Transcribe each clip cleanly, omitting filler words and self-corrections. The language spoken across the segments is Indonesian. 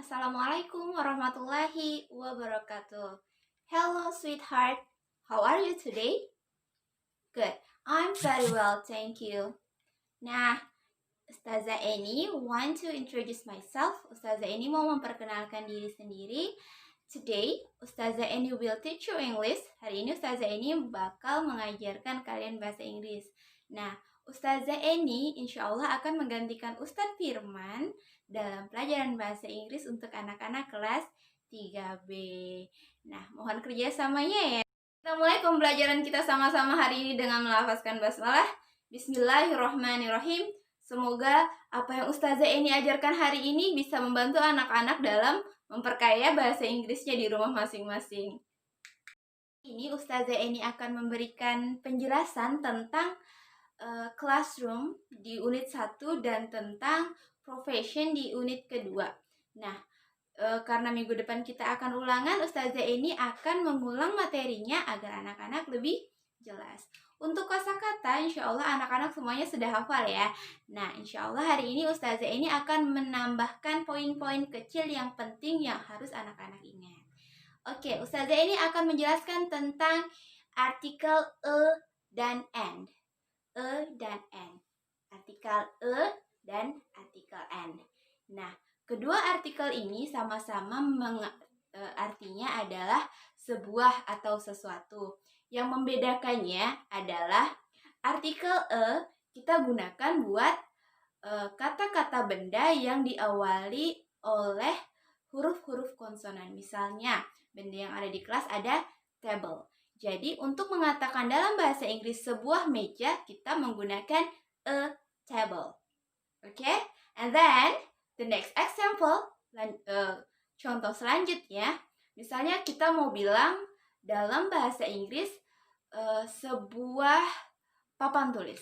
Assalamualaikum warahmatullahi wabarakatuh. Hello, sweetheart. How are you today? Good. I'm very well, thank you. Nah, Ustazah Eni want to introduce myself. Ustazah Eni mau memperkenalkan diri sendiri. Today, Ustazah Eni will teach you English. Hari ini Ustazah Eni bakal mengajarkan kalian bahasa Inggris. Nah, Ustazah Eni insya Allah akan menggantikan Ustadz Firman dalam pelajaran bahasa Inggris untuk anak-anak kelas 3B. Nah, mohon kerjasamanya ya. Kita mulai pembelajaran kita sama-sama hari ini dengan melafazkan basmalah. Bismillahirrahmanirrahim. Semoga apa yang Ustazah Eni ajarkan hari ini bisa membantu anak-anak dalam memperkaya bahasa Inggrisnya di rumah masing-masing. Ini Ustazah Eni akan memberikan penjelasan tentang classroom di unit 1 dan tentang profession di unit kedua. Nah, karena minggu depan kita akan ulangan, Ustazah Eni akan mengulang materinya agar anak-anak lebih jelas. Untuk kosakata, insya Allah anak-anak semuanya sudah hafal ya. Nah, insya Allah hari ini Ustazah Eni akan menambahkan poin-poin kecil yang penting yang harus anak-anak ingat. Oke, Ustazah Eni akan menjelaskan tentang artikel e dan and. E dan N. Artikel E dan artikel N. Nah, kedua artikel ini sama-sama artinya adalah sebuah atau sesuatu. Yang membedakannya adalah artikel E kita gunakan buat kata-kata benda yang diawali oleh huruf-huruf konsonan. Misalnya, benda yang ada di kelas ada table. Jadi, untuk mengatakan dalam bahasa Inggris sebuah meja, kita menggunakan a table. Okay? And then, the next example, contoh selanjutnya, misalnya kita mau bilang dalam bahasa Inggris sebuah papan tulis.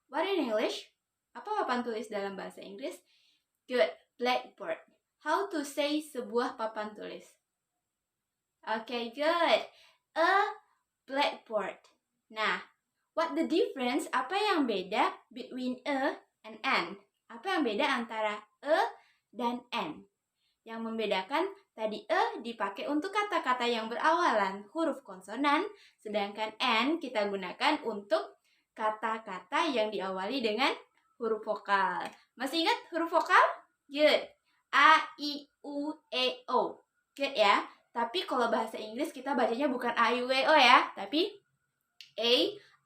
What in English? Apa papan tulis dalam bahasa Inggris? Good, blackboard. How to say sebuah papan tulis? Okay, good. A blackboard. Nah, what the difference? Apa yang beda between a and n? Apa yang beda antara a dan n? Yang membedakan tadi e dipakai untuk kata-kata yang berawalan huruf konsonan, sedangkan n kita gunakan untuk kata-kata yang diawali dengan huruf vokal. Masih ingat huruf vokal? Good. A, I, U, E, O. Good ya. Tapi kalau bahasa Inggris kita bacanya bukan A, I, U, E, O ya, tapi A,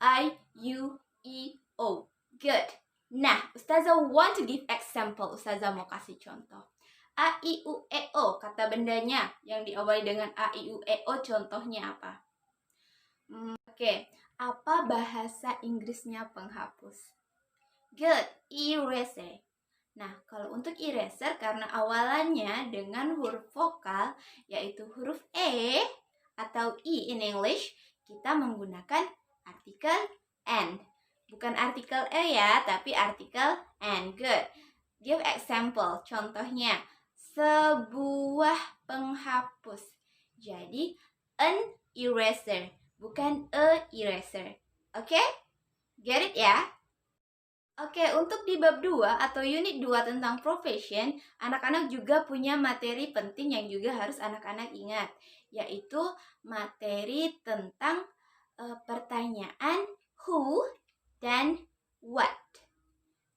I, U, E, O. Good. Nah, Ustazah want to give example. Ustazah mau kasih contoh. A, I, U, E, O, kata bendanya yang diawali dengan A, I, U, E, O, contohnya apa? Oke. Apa bahasa Inggrisnya penghapus? Good. Eraser. Nah, kalau untuk eraser karena awalannya dengan huruf vokal yaitu huruf E atau I in English, kita menggunakan artikel N. Bukan artikel E ya, tapi artikel N. Good. Give example. Contohnya, sebuah penghapus. Jadi, an eraser, bukan a eraser. Oke? Get it ya? Oke, untuk di bab 2 atau unit 2 tentang profession, anak-anak juga punya materi penting yang juga harus anak-anak ingat, yaitu materi tentang pertanyaan who dan what.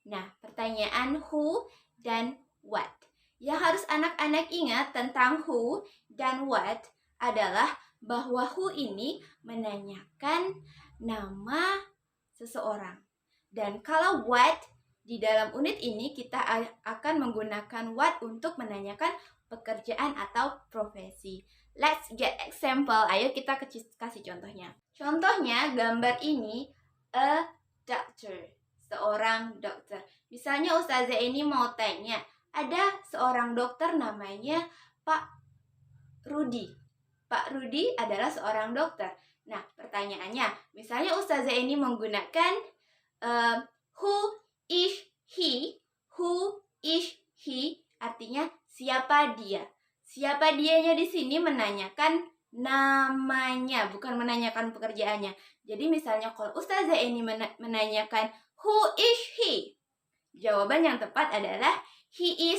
Nah, pertanyaan who dan what. Yang harus anak-anak ingat tentang who dan what adalah bahwa who ini menanyakan nama seseorang. Dan kalau what, di dalam unit ini kita akan menggunakan what untuk menanyakan pekerjaan atau profesi. Let's get example. Ayo kita kasih contohnya. Contohnya gambar ini a doctor. Seorang dokter. Misalnya Ustazah ini mau tanya, ada seorang dokter namanya Pak Rudi. Pak Rudi adalah seorang dokter. Nah, pertanyaannya, misalnya Ustazah ini menggunakan who is he? Who is he? Artinya siapa dia? Siapa dianya di sini menanyakan namanya, bukan menanyakan pekerjaannya. Jadi misalnya kalau Ustazah ini menanyakan who is he? Jawaban yang tepat adalah he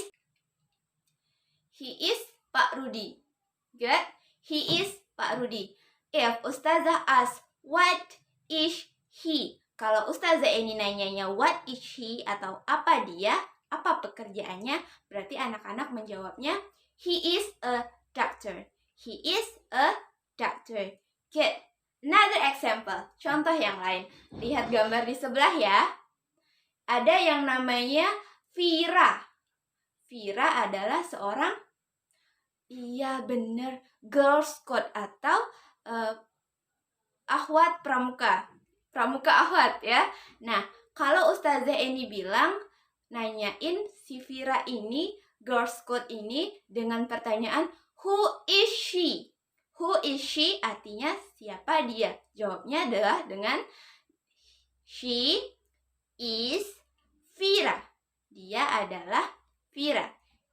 He is Pak Rudi. Good. He is Pak Rudi. If Ustazah asks, what is he? Kalau Ustazah ini nanyanya what is he atau apa dia, apa pekerjaannya, berarti anak-anak menjawabnya he is a doctor. He is a doctor. Good. Another example. Contoh yang lain. Lihat gambar di sebelah ya. Ada yang namanya Vira. Vira adalah seorang, iya bener, Girl Scout atau akhwat pramuka. Pramuka akhwat ya. Nah, kalau Ustazah Eni bilang, nanyain si Vira ini, Girl Scout ini dengan pertanyaan who is she? Who is she? Artinya siapa dia? Jawabnya adalah dengan she is Vira. Dia adalah Vira.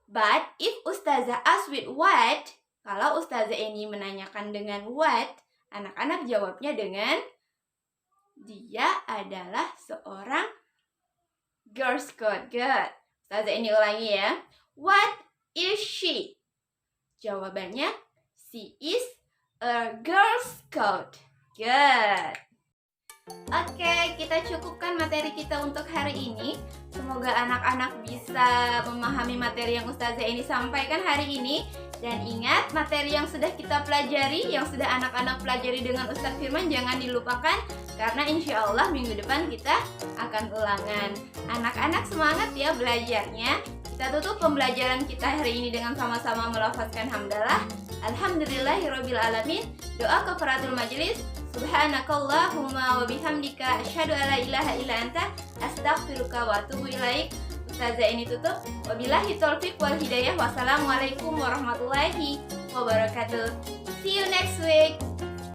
But if Ustazah ask with what, kalau Ustazah Eni menanyakan dengan what, anak-anak jawabnya dengan dia adalah seorang Girl Scout. Good. Ustazah Eni ulangi ya. What is she? Jawabannya she is a Girl Scout. Good. Oke, kita cukupkan materi kita untuk hari ini. Semoga anak-anak bisa memahami materi yang Ustazah Eni sampaikan hari ini. Dan ingat, materi yang sudah kita pelajari, yang sudah anak-anak pelajari dengan Ustaz Firman, jangan dilupakan. Karena insya Allah minggu depan kita akan ulangan. Anak-anak semangat ya belajarnya. Kita tutup pembelajaran kita hari ini dengan sama-sama melafazkan hamdalah. Alhamdulillahirrabbilalamin. Doa kafaratul majelis. Subhanakallahumma wa bihamdika asyhadu alla ilaha illa anta astaghfiruka wa atubu ilaik. Ustazah Eni tutup. Wabillahi taufiq wal hidayah. Wassalamualaikum warahmatullahi wabarakatuh. See you next week.